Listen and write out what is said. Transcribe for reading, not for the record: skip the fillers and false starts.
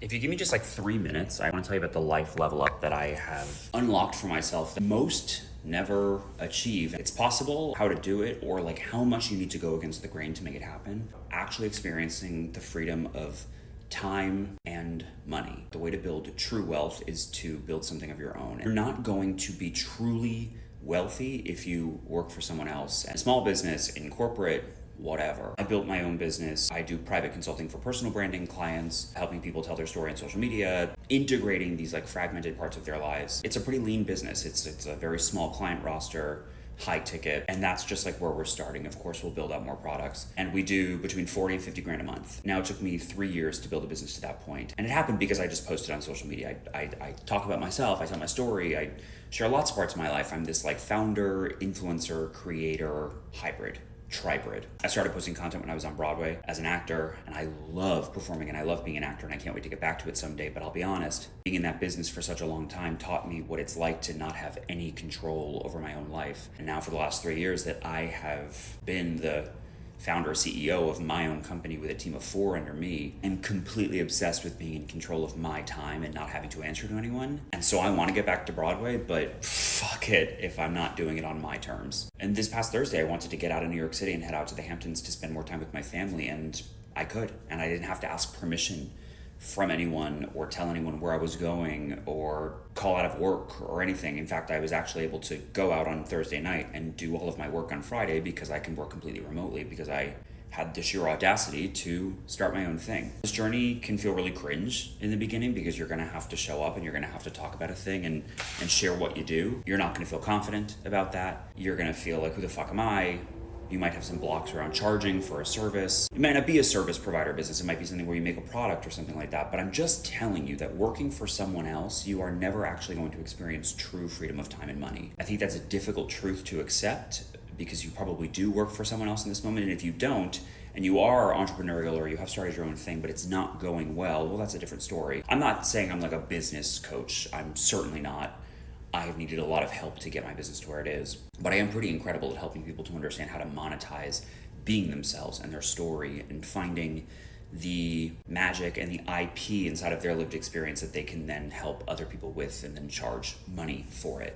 If you give me just like 3 minutes, I want to tell you about the life level up that I have unlocked for myself that most never achieve. It's possible how to do it, or like how much you need to go against the grain to make it happen. Actually experiencing the freedom of time and money. The way to build true wealth is to build something of your own. You're not going to be truly wealthy if you work for someone else. In small business, in corporate, whatever. I built my own business. I do private consulting for personal branding clients, helping people tell their story on social media, integrating these like fragmented parts of their lives. It's a pretty lean business. It's a very small client roster, high ticket, and that's just like where we're starting. Of course, we'll build out more products, and we do between 40 and 50 grand a month. Now, it took me 3 years to build a business to that point, and it happened because I just posted on social media. I talk about myself, I tell my story, I share lots of parts of my life. I'm this like founder, influencer, creator, hybrid. Tribrid. I started posting content when I was on Broadway as an actor, and I love performing and I love being an actor, and I can't wait to get back to it someday. But I'll be honest, being in that business for such a long time taught me what it's like to not have any control over my own life. And now for the last 3 years that I have been the founder, CEO of my own company with a team of 4 under me, I'm completely obsessed with being in control of my time and not having to answer to anyone. And so I want to get back to Broadway, but fuck it if I'm not doing it on my terms. And this past Thursday, I wanted to get out of New York City and head out to the Hamptons to spend more time with my family, and I could. And I didn't have to ask permission from anyone or tell anyone where I was going or call out of work or anything. In fact, I was actually able to go out on Thursday night and do all of my work on Friday because I can work completely remotely, because I had the sheer audacity to start my own thing. This journey can feel really cringe in the beginning because you're gonna have to show up and you're gonna have to talk about a thing and share what you do. You're not gonna feel confident about that. You're gonna feel like, who the fuck am I? You might have some blocks around charging for a service. It might not be a service provider business. It might be something where you make a product or something like that. But I'm just telling you that working for someone else, you are never actually going to experience true freedom of time and money. I think that's a difficult truth to accept because you probably do work for someone else in this moment. And if you don't, and you are entrepreneurial or you have started your own thing, but it's not going well, that's a different story. I'm not saying I'm like a business coach. I'm certainly not. I have needed a lot of help to get my business to where it is, but I am pretty incredible at helping people to understand how to monetize being themselves and their story and finding the magic and the IP inside of their lived experience that they can then help other people with and then charge money for it.